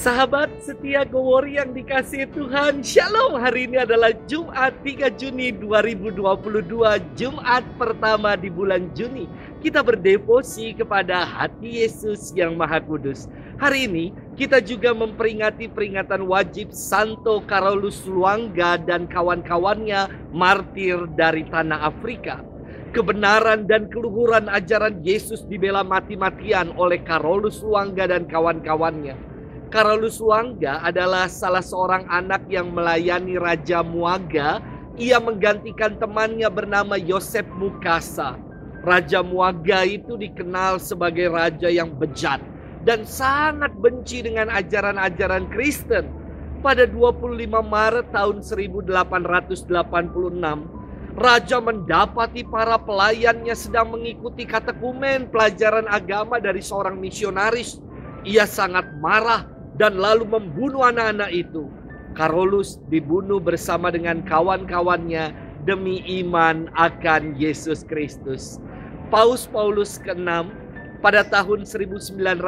Sahabat setia Gowori yang dikasihi Tuhan, Shalom. Hari ini adalah Jumat 3 Juni 2022, Jumat pertama di bulan Juni. Kita berdevosi kepada hati Yesus yang Maha Kudus. Hari ini kita juga memperingati peringatan wajib Santo Carolus Luanga dan kawan-kawannya martir dari tanah Afrika. Kebenaran dan keluhuran ajaran Yesus dibela mati-matian oleh Carolus Luanga dan kawan-kawannya. Carolus Luanga adalah salah seorang anak yang melayani Raja Muaga. Ia menggantikan temannya bernama Yosef Mukasa. Raja Muaga itu dikenal sebagai raja yang bejat dan sangat benci dengan ajaran-ajaran Kristen. Pada 25 Maret tahun 1886, Raja mendapati para pelayannya sedang mengikuti katekumen pelajaran agama dari seorang misionaris. Ia sangat marah dan lalu membunuh anak-anak itu. Carolus dibunuh bersama dengan kawan-kawannya demi iman akan Yesus Kristus. Paus Paulus ke-6 pada tahun 1964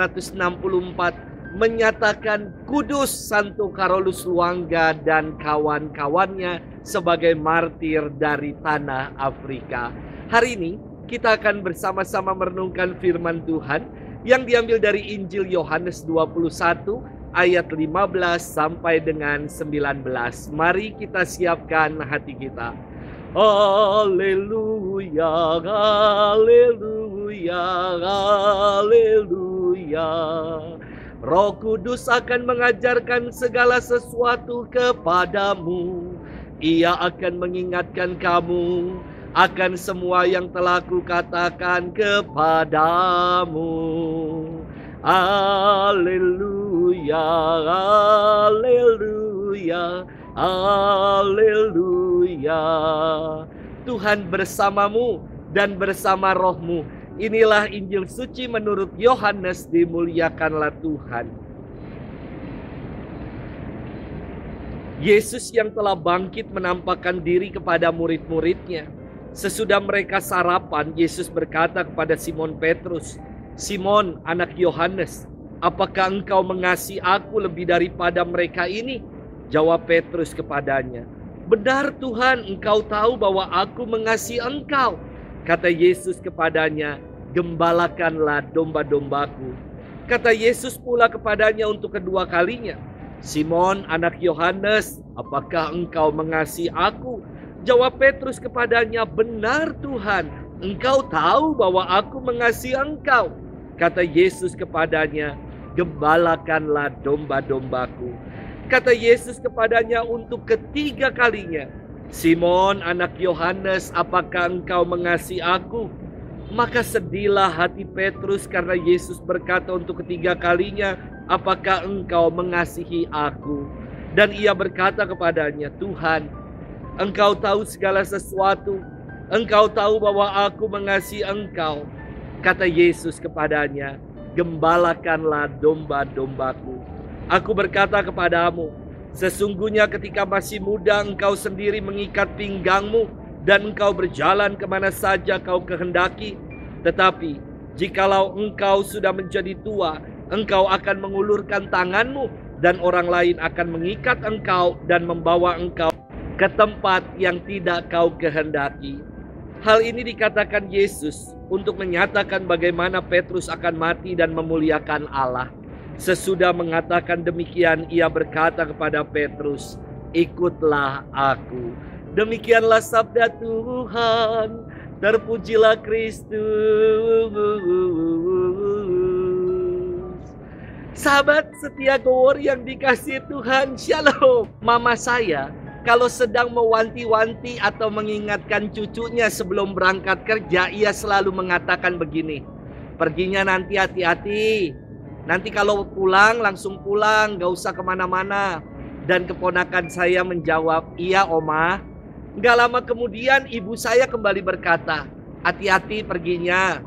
menyatakan kudus Santo Carolus Luanga dan kawan-kawannya sebagai martir dari tanah Afrika. Hari ini kita akan bersama-sama merenungkan firman Tuhan yang diambil dari Injil Yohanes 21 ayat 15 sampai dengan 19. Mari kita siapkan hati kita. Haleluya, haleluya, haleluya. Roh Kudus akan mengajarkan segala sesuatu kepadamu. Ia akan mengingatkan kamu akan semua yang telah kukatakan kepadamu. Haleluya, haleluya, haleluya. Tuhan bersamamu dan bersama rohmu. Inilah Injil suci menurut Yohanes, dimuliakanlah Tuhan. Yesus yang telah bangkit menampakkan diri kepada murid-muridnya. Sesudah mereka sarapan, Yesus berkata kepada Simon Petrus, "Simon, anak Yohanes, apakah engkau mengasihi aku lebih daripada mereka ini?" Jawab Petrus kepadanya, "Benar Tuhan, engkau tahu bahwa aku mengasihi engkau." Kata Yesus kepadanya, "Gembalakanlah domba-dombaku." Kata Yesus pula kepadanya untuk kedua kalinya, "Simon, anak Yohanes, apakah engkau mengasihi aku?" Jawab Petrus kepadanya, "Benar Tuhan, engkau tahu bahwa aku mengasihi engkau." Kata Yesus kepadanya, "Gembalakanlah domba-dombaku." Kata Yesus kepadanya untuk ketiga kalinya, "Simon, anak Yohanes, apakah engkau mengasihi aku?" Maka sedihlah hati Petrus karena Yesus berkata untuk ketiga kalinya, "Apakah engkau mengasihi aku?" Dan ia berkata kepadanya, "Tuhan, engkau tahu segala sesuatu. Engkau tahu bahwa aku mengasihi engkau." Kata Yesus kepadanya, "Gembalakanlah domba-dombaku. Aku berkata kepadamu, sesungguhnya ketika masih muda engkau sendiri mengikat pinggangmu dan engkau berjalan kemana saja kau kehendaki. Tetapi jikalau engkau sudah menjadi tua, engkau akan mengulurkan tanganmu dan orang lain akan mengikat engkau dan membawa engkau ke tempat yang tidak kau kehendaki." Hal ini dikatakan Yesus untuk menyatakan bagaimana Petrus akan mati dan memuliakan Allah. Sesudah mengatakan demikian, ia berkata kepada Petrus, "Ikutlah aku." Demikianlah sabda Tuhan. Terpujilah Kristus. Sahabat setia Gowori yang dikasihi Tuhan, Shalom. Mama saya kalau sedang mewanti-wanti atau mengingatkan cucunya sebelum berangkat kerja, ia selalu mengatakan begini, "Perginya nanti hati-hati. Nanti kalau pulang langsung pulang, gak usah kemana-mana." Dan keponakan saya menjawab, "Iya Oma." Gak lama kemudian ibu saya kembali berkata, "Hati-hati perginya."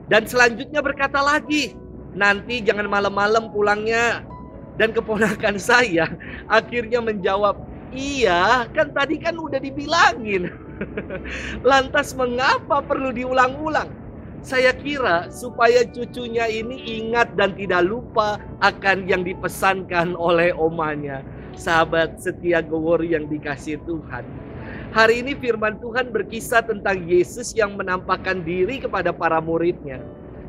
Dan selanjutnya berkata lagi, "Nanti jangan malam-malam pulangnya." Dan keponakan saya akhirnya menjawab, "Iya, kan tadi kan udah dibilangin." Lantas mengapa perlu diulang-ulang? Saya kira supaya cucunya ini ingat dan tidak lupa akan yang dipesankan oleh omanya. Sahabat setia Gowor yang dikasihi Tuhan. Hari ini firman Tuhan berkisah tentang Yesus yang menampakkan diri kepada para muridnya.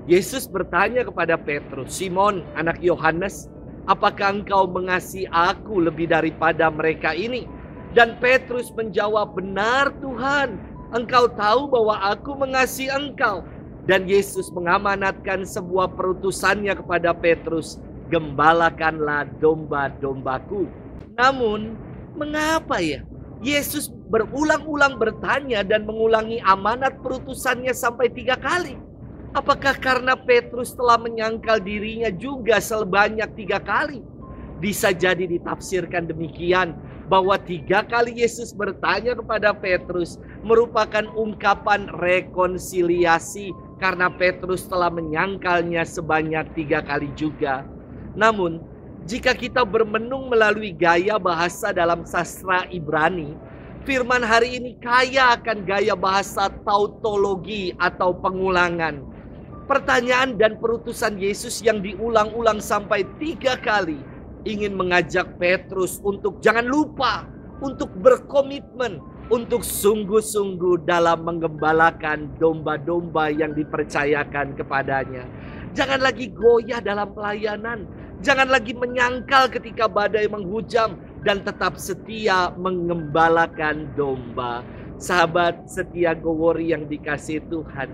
Yesus bertanya kepada Petrus, "Simon, anak Yohanes, apakah engkau mengasihi aku lebih daripada mereka ini?" Dan Petrus menjawab, "Benar Tuhan, engkau tahu bahwa aku mengasihi engkau." Dan Yesus mengamanatkan sebuah perutusannya kepada Petrus, "Gembalakanlah domba-dombaku." Namun, mengapa ya? Yesus berulang-ulang bertanya dan mengulangi amanat perutusannya sampai 3 kali. Apakah karena Petrus telah menyangkal dirinya juga sebanyak 3 kali? Bisa jadi ditafsirkan demikian, bahwa 3 kali Yesus bertanya kepada Petrus merupakan ungkapan rekonsiliasi karena Petrus telah menyangkalnya sebanyak 3 kali juga. Namun, jika kita bermenung melalui gaya bahasa dalam sastra Ibrani, firman hari ini kaya akan gaya bahasa tautologi atau pengulangan. Pertanyaan dan perutusan Yesus yang diulang-ulang sampai 3 kali ingin mengajak Petrus untuk jangan lupa, untuk berkomitmen, untuk sungguh-sungguh dalam menggembalakan domba-domba yang dipercayakan kepadanya. Jangan lagi goyah dalam pelayanan, jangan lagi menyangkal ketika badai menghujam, dan tetap setia mengembalakan domba. Sahabat setia Gowor yang dikasihi Tuhan,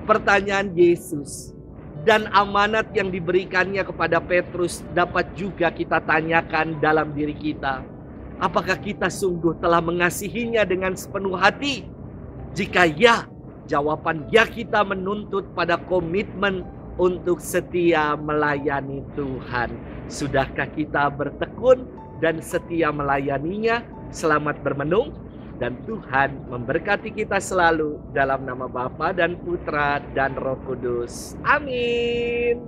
pertanyaan Yesus dan amanat yang diberikannya kepada Petrus dapat juga kita tanyakan dalam diri kita. Apakah kita sungguh telah mengasihinya dengan sepenuh hati? Jika ya, jawaban ya kita menuntut pada komitmen untuk setia melayani Tuhan. Sudahkah kita bertekun dan setia melayaninya? Selamat bermenung. Dan Tuhan memberkati kita selalu dalam nama Bapa dan Putra dan Roh Kudus. Amin.